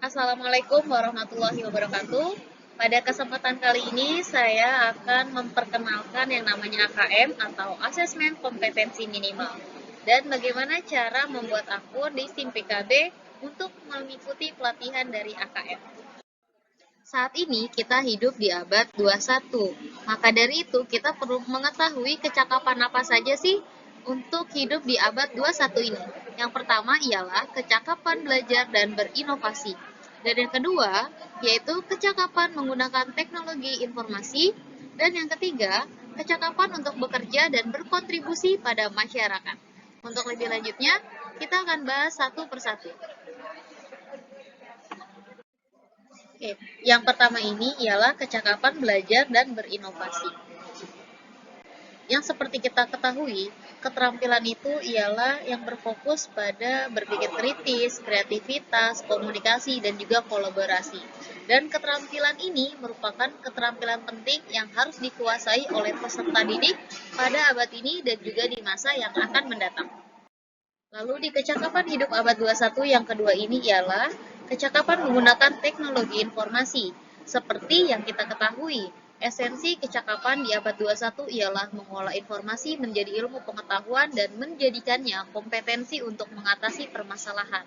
Assalamualaikum warahmatullahi wabarakatuh. Pada kesempatan kali ini saya akan memperkenalkan yang namanya AKM atau Asesmen Kompetensi Minimal dan bagaimana cara membuat akun di SIM PKB untuk mengikuti pelatihan dari AKM. Saat ini kita hidup di abad 21. Maka dari itu kita perlu mengetahui kecakapan apa saja sih untuk hidup di abad 21 ini. Yang pertama ialah kecakapan belajar dan berinovasi. Dan yang kedua yaitu kecakapan menggunakan teknologi informasi. Dan yang ketiga, kecakapan untuk bekerja dan berkontribusi pada masyarakat. Untuk lebih lanjutnya, kita akan bahas satu persatu. Oke, yang pertama ini ialah kecakapan belajar dan berinovasi. Yang seperti kita ketahui, keterampilan itu ialah yang berfokus pada berpikir kritis, kreativitas, komunikasi, dan juga kolaborasi. Dan keterampilan ini merupakan keterampilan penting yang harus dikuasai oleh peserta didik pada abad ini dan juga di masa yang akan mendatang. Lalu di kecakapan hidup abad 21 yang kedua ini ialah kecakapan menggunakan teknologi informasi. Seperti yang kita ketahui, esensi kecakapan di abad 21 ialah mengolah informasi menjadi ilmu pengetahuan dan menjadikannya kompetensi untuk mengatasi permasalahan.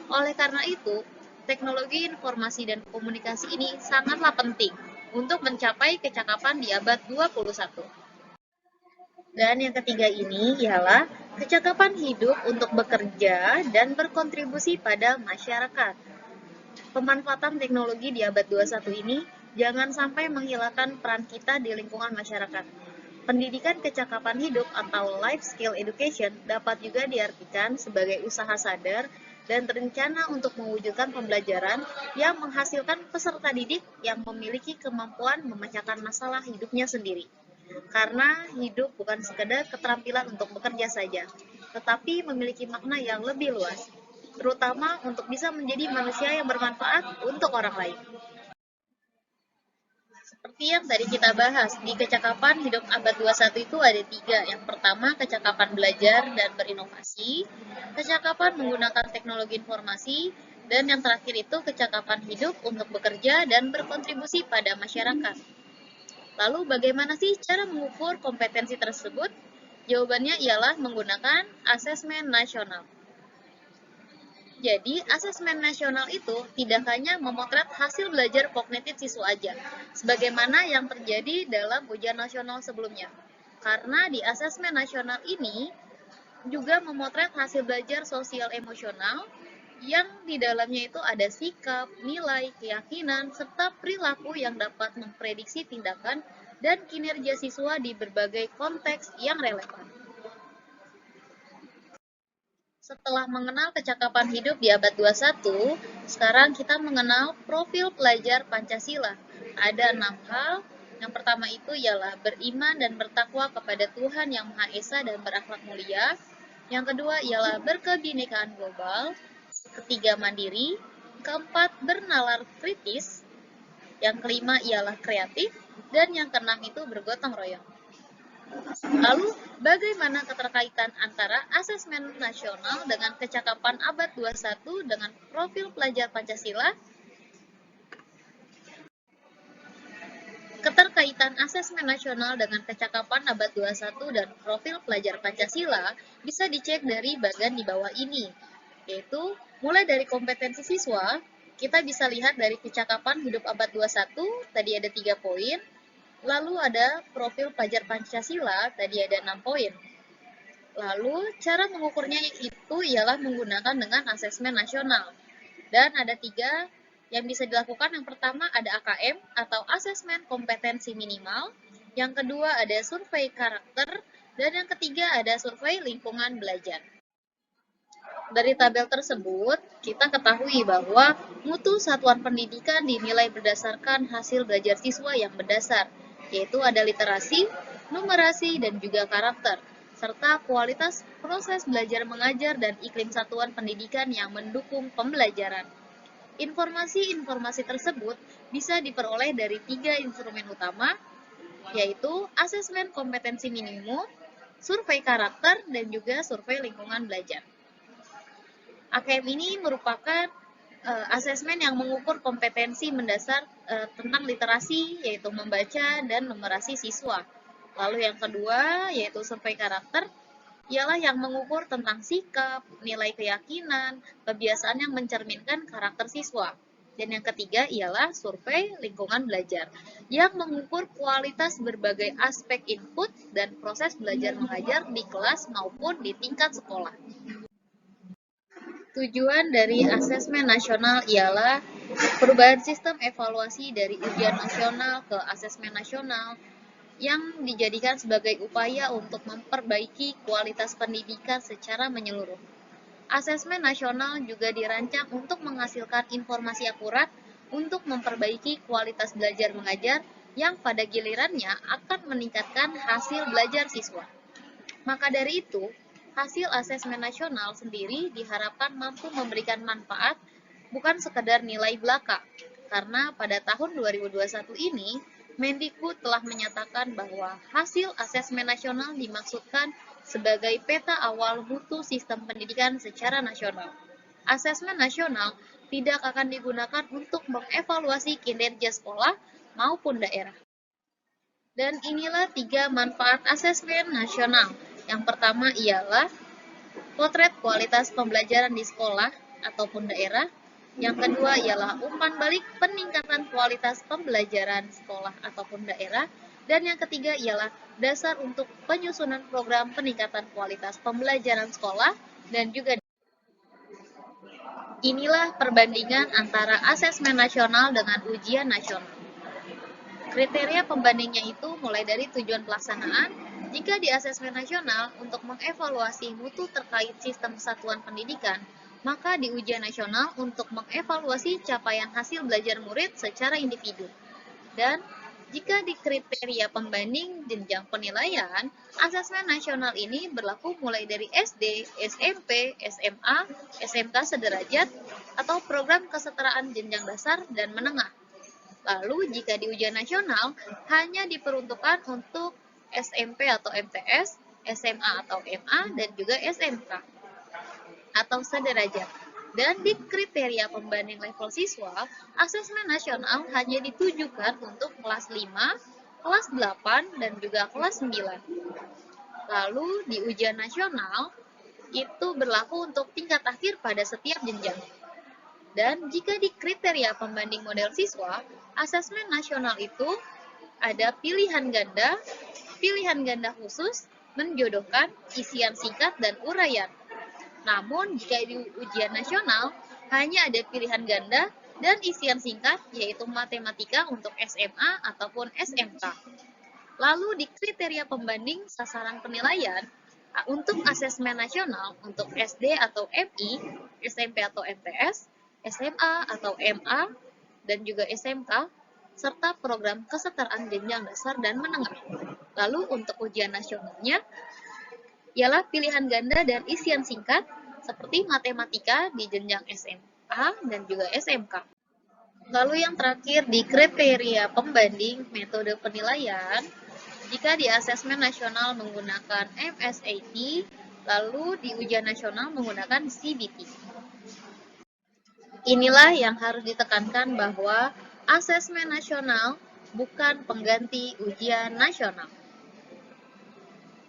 Oleh karena itu, teknologi informasi dan komunikasi ini sangatlah penting untuk mencapai kecakapan di abad 21. Dan yang ketiga ini ialah kecakapan hidup untuk bekerja dan berkontribusi pada masyarakat. Pemanfaatan teknologi di abad 21 ini jangan sampai menghilangkan peran kita di lingkungan masyarakat. Pendidikan kecakapan hidup atau life skill education dapat juga diartikan sebagai usaha sadar dan terencana untuk mewujudkan pembelajaran yang menghasilkan peserta didik yang memiliki kemampuan memecahkan masalah hidupnya sendiri. Karena hidup bukan sekedar keterampilan untuk bekerja saja, tetapi memiliki makna yang lebih luas, terutama untuk bisa menjadi manusia yang bermanfaat untuk orang lain. Seperti yang tadi kita bahas, di kecakapan hidup abad 21 itu ada tiga. Yang pertama, kecakapan belajar dan berinovasi, kecakapan menggunakan teknologi informasi, dan yang terakhir itu kecakapan hidup untuk bekerja dan berkontribusi pada masyarakat. Lalu bagaimana sih cara mengukur kompetensi tersebut? Jawabannya ialah menggunakan asesmen nasional. Jadi, asesmen nasional itu tidak hanya memotret hasil belajar kognitif siswa aja, sebagaimana yang terjadi dalam ujian nasional sebelumnya. Karena di asesmen nasional ini juga memotret hasil belajar sosial emosional yang di dalamnya itu ada sikap, nilai, keyakinan, serta perilaku yang dapat memprediksi tindakan dan kinerja siswa di berbagai konteks yang relevan. Setelah mengenal kecakapan hidup di abad 21, sekarang kita mengenal profil pelajar Pancasila. Ada 6 hal. Yang pertama itu ialah beriman dan bertakwa kepada Tuhan Yang Maha Esa dan berakhlak mulia. Yang kedua ialah berkebinekaan global. Ketiga, mandiri. Keempat, bernalar kritis. Yang kelima ialah kreatif. Dan yang keenam itu bergotong royong. Lalu, bagaimana keterkaitan antara asesmen nasional dengan kecakapan abad 21 dengan profil pelajar Pancasila? Keterkaitan asesmen nasional dengan kecakapan abad 21 dan profil pelajar Pancasila bisa dicek dari bagian di bawah ini, yaitu mulai dari kompetensi siswa, kita bisa lihat dari kecakapan hidup abad 21, tadi ada 3 poin, lalu ada profil pelajar Pancasila, tadi ada 6 poin. Lalu, cara mengukurnya itu ialah menggunakan dengan asesmen nasional. Dan ada 3 yang bisa dilakukan. Yang pertama ada AKM atau asesmen kompetensi minimal. Yang kedua ada survei karakter. Dan yang ketiga ada survei lingkungan belajar. Dari tabel tersebut, kita ketahui bahwa mutu satuan pendidikan dinilai berdasarkan hasil belajar siswa yang berdasar, yaitu ada literasi, numerasi, dan juga karakter, serta kualitas proses belajar mengajar dan iklim satuan pendidikan yang mendukung pembelajaran. Informasi-informasi tersebut bisa diperoleh dari 3 instrumen utama, yaitu asesmen kompetensi minimum, survei karakter, dan juga survei lingkungan belajar. AKM ini merupakan asesmen yang mengukur kompetensi mendasar tentang literasi, yaitu membaca dan numerasi siswa. Lalu yang kedua, yaitu survei karakter, ialah yang mengukur tentang sikap, nilai keyakinan, kebiasaan yang mencerminkan karakter siswa. Dan yang ketiga ialah survei lingkungan belajar, yang mengukur kualitas berbagai aspek input dan proses belajar mengajar di kelas maupun di tingkat sekolah. Tujuan dari asesmen nasional ialah perubahan sistem evaluasi dari ujian nasional ke asesmen nasional yang dijadikan sebagai upaya untuk memperbaiki kualitas pendidikan secara menyeluruh. Asesmen nasional juga dirancang untuk menghasilkan informasi akurat untuk memperbaiki kualitas belajar mengajar yang pada gilirannya akan meningkatkan hasil belajar siswa. Maka dari itu, hasil asesmen nasional sendiri diharapkan mampu memberikan manfaat bukan sekedar nilai belaka, karena pada tahun 2021 ini, Mendikbud telah menyatakan bahwa hasil asesmen nasional dimaksudkan sebagai peta awal mutu sistem pendidikan secara nasional. Asesmen nasional tidak akan digunakan untuk mengevaluasi kinerja sekolah maupun daerah. Dan inilah 3 manfaat asesmen nasional. Yang pertama ialah potret kualitas pembelajaran di sekolah ataupun daerah. Yang kedua ialah umpan balik peningkatan kualitas pembelajaran sekolah ataupun daerah. Dan yang ketiga ialah dasar untuk penyusunan program peningkatan kualitas pembelajaran sekolah dan juga inilah perbandingan antara asesmen nasional dengan ujian nasional. Kriteria pembandingnya itu mulai dari tujuan pelaksanaan. Jika di asesmen nasional untuk mengevaluasi mutu terkait sistem satuan pendidikan, maka di ujian nasional untuk mengevaluasi capaian hasil belajar murid secara individu. Dan jika di kriteria pembanding jenjang penilaian, asesmen nasional ini berlaku mulai dari SD, SMP, SMA, SMK sederajat, atau program kesetaraan jenjang dasar dan menengah. Lalu jika di ujian nasional hanya diperuntukkan untuk SMP atau MTS, SMA atau MA, dan juga SMK atau sederajat. Dan di kriteria pembanding level siswa, asesmen nasional hanya ditujukan untuk kelas 5, kelas 8, dan juga kelas 9. Lalu di ujian nasional, itu berlaku untuk tingkat akhir pada setiap jenjang. Dan jika di kriteria pembanding model siswa, asesmen nasional itu ada pilihan ganda khusus, menjodohkan, isian singkat, dan uraian. Namun, jika di ujian nasional, hanya ada pilihan ganda dan isian singkat, yaitu matematika untuk SMA ataupun SMK. Lalu di kriteria pembanding sasaran penilaian, untuk asesmen nasional, untuk SD atau MI, SMP atau MTS, SMA atau MA, dan juga SMK, serta program kesetaraan jenjang dasar dan menengah. Lalu untuk ujian nasionalnya, ialah pilihan ganda dan isian singkat, seperti matematika di jenjang SMA dan juga SMK. Lalu yang terakhir di kriteria pembanding metode penilaian, jika di asesmen nasional menggunakan MSAT, lalu di ujian nasional menggunakan CBT. Inilah yang harus ditekankan bahwa asesmen nasional bukan pengganti ujian nasional.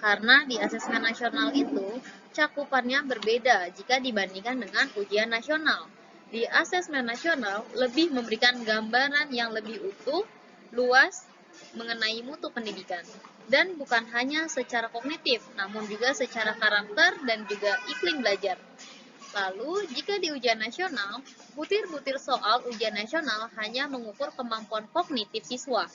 Karena di asesmen nasional itu cakupannya berbeda jika dibandingkan dengan ujian nasional. Di asesmen nasional lebih memberikan gambaran yang lebih utuh, luas mengenai mutu pendidikan. Dan bukan hanya secara kognitif, namun juga secara karakter dan juga iklim belajar. Lalu, jika di ujian nasional, butir-butir soal ujian nasional hanya mengukur kemampuan kognitif siswa,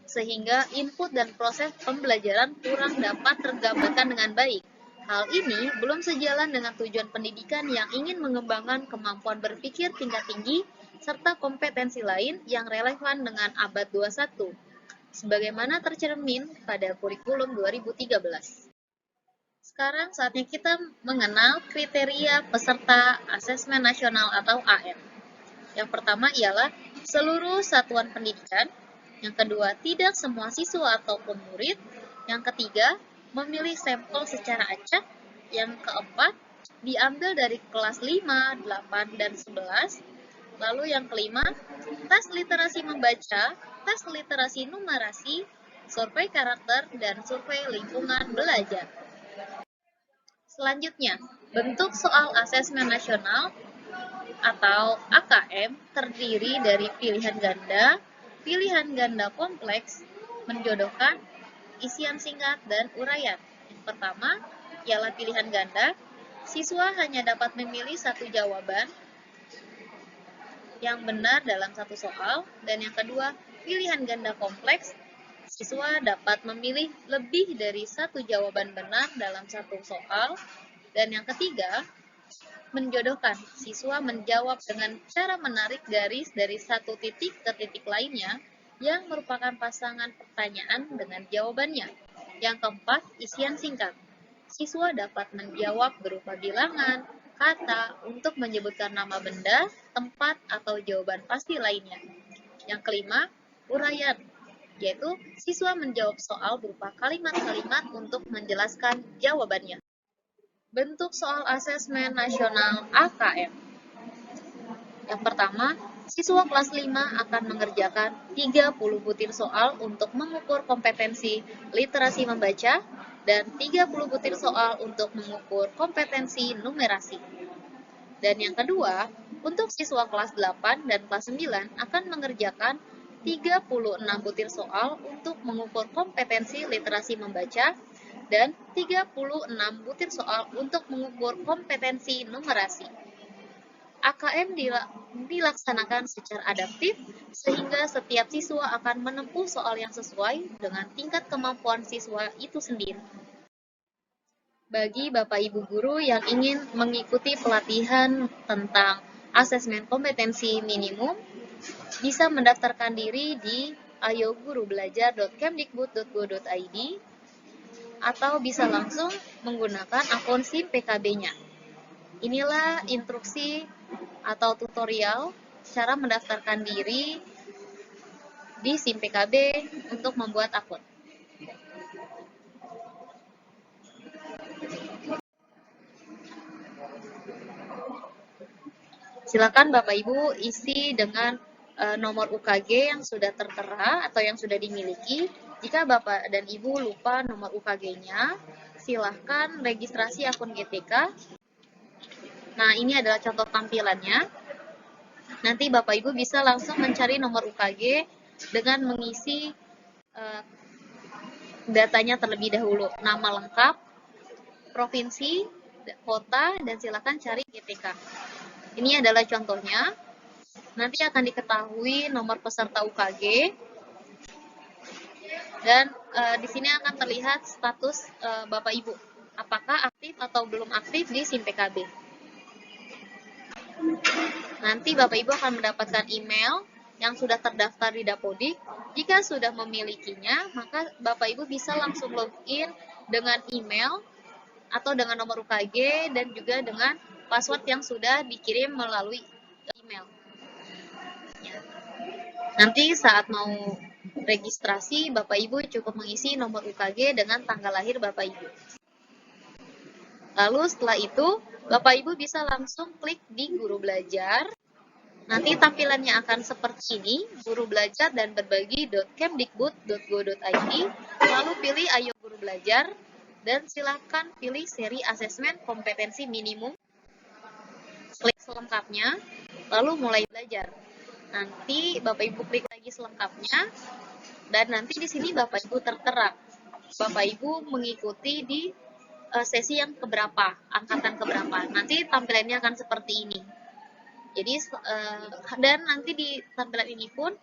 sehingga input dan proses pembelajaran kurang dapat tergambarkan dengan baik. Hal ini belum sejalan dengan tujuan pendidikan yang ingin mengembangkan kemampuan berpikir tingkat tinggi serta kompetensi lain yang relevan dengan abad 21, sebagaimana tercermin pada kurikulum 2013. Sekarang saatnya kita mengenal kriteria peserta asesmen nasional atau AM. Yang pertama ialah seluruh satuan pendidikan. Yang kedua, tidak semua siswa ataupun murid. Yang ketiga, memilih sampel secara acak. Yang keempat, diambil dari kelas 5, 8, dan 11. Lalu yang kelima, tes literasi membaca, tes literasi numerasi, survei karakter, dan survei lingkungan belajar. Selanjutnya, bentuk soal asesmen nasional atau AKM terdiri dari pilihan ganda kompleks, menjodohkan, isian singkat, dan uraian. Yang pertama, ialah pilihan ganda. Siswa hanya dapat memilih satu jawaban yang benar dalam satu soal. Dan yang kedua, pilihan ganda kompleks. Siswa dapat memilih lebih dari satu jawaban benar dalam satu soal. Dan yang ketiga, menjodohkan. Siswa menjawab dengan cara menarik garis dari satu titik ke titik lainnya yang merupakan pasangan pertanyaan dengan jawabannya. Yang keempat, isian singkat. Siswa dapat menjawab berupa bilangan, kata untuk menyebutkan nama benda, tempat, atau jawaban pasti lainnya. Yang kelima, uraian, yaitu siswa menjawab soal berupa kalimat-kalimat untuk menjelaskan jawabannya. Bentuk soal asesmen nasional AKM. Yang pertama, siswa kelas 5 akan mengerjakan 30 butir soal untuk mengukur kompetensi literasi membaca dan 30 butir soal untuk mengukur kompetensi numerasi. Dan yang kedua, untuk siswa kelas 8 dan kelas 9 akan mengerjakan 36 butir soal untuk mengukur kompetensi literasi membaca dan 36 butir soal untuk mengukur kompetensi numerasi. AKM dilaksanakan secara adaptif sehingga setiap siswa akan menempuh soal yang sesuai dengan tingkat kemampuan siswa itu sendiri. Bagi Bapak Ibu guru yang ingin mengikuti pelatihan tentang asesmen kompetensi minimum, bisa mendaftarkan diri di ayogurubelajar.kemdikbud.go.id atau bisa langsung menggunakan akun SIM PKB-nya. Inilah instruksi atau tutorial cara mendaftarkan diri di SIM PKB untuk membuat akun. Silakan Bapak Ibu isi dengan nomor UKG yang sudah tertera atau yang sudah dimiliki. Jika Bapak dan Ibu lupa nomor UKG-nya, silahkan registrasi akun GTK. Nah, ini adalah contoh tampilannya. Nanti Bapak Ibu bisa langsung mencari nomor UKG dengan mengisi datanya terlebih dahulu. Nama lengkap, provinsi, kota, dan silakan cari GTK. Ini adalah contohnya. Nanti akan diketahui nomor peserta UKG. Dan di sini akan terlihat status Bapak Ibu. Apakah aktif atau belum aktif di SIM PKB. Nanti Bapak Ibu akan mendapatkan email yang sudah terdaftar di Dapodik. Jika sudah memilikinya, maka Bapak Ibu bisa langsung login dengan email atau dengan nomor UKG dan juga dengan password yang sudah dikirim melalui email. Ya. Nanti saat mau registrasi, Bapak Ibu cukup mengisi nomor UKG dengan tanggal lahir Bapak Ibu. Lalu setelah itu, Bapak Ibu bisa langsung klik di Guru Belajar. Nanti tampilannya akan seperti ini, Guru Belajar dan berbagi.kemdikbud.go.id. Lalu pilih Ayo Guru Belajar dan silakan pilih seri asesmen kompetensi minimum. Klik selengkapnya, lalu mulai belajar. Nanti Bapak Ibu klik lagi selengkapnya dan nanti di sini Bapak Ibu tertera. Bapak Ibu mengikuti di sesi yang keberapa, angkatan keberapa. Nanti tampilannya akan seperti ini. Jadi dan nanti di tampilan ini pun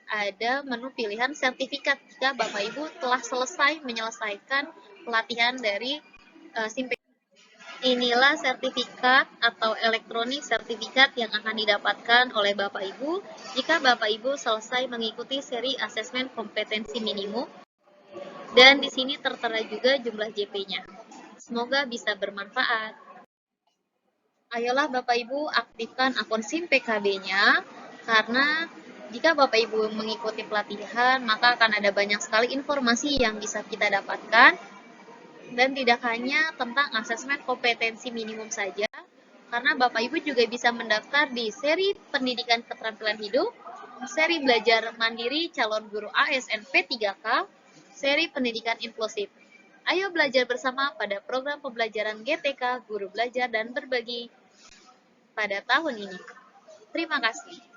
ada menu pilihan sertifikat jika Bapak Ibu telah selesai menyelesaikan pelatihan dari SIM PKB. Inilah sertifikat atau elektronik sertifikat yang akan didapatkan oleh Bapak Ibu jika Bapak Ibu selesai mengikuti seri asesmen kompetensi minimum. Dan di sini tertera juga jumlah JP-nya. Semoga bisa bermanfaat. Ayolah Bapak Ibu aktifkan akun SIM PKB-nya, karena jika Bapak Ibu mengikuti pelatihan, maka akan ada banyak sekali informasi yang bisa kita dapatkan. Dan tidak hanya tentang asesmen kompetensi minimum saja, karena Bapak Ibu juga bisa mendaftar di seri pendidikan keterampilan hidup, seri belajar mandiri calon guru ASN P3K, seri pendidikan inklusif. Ayo belajar bersama pada program pembelajaran GTK Guru Belajar dan Berbagi pada tahun ini. Terima kasih.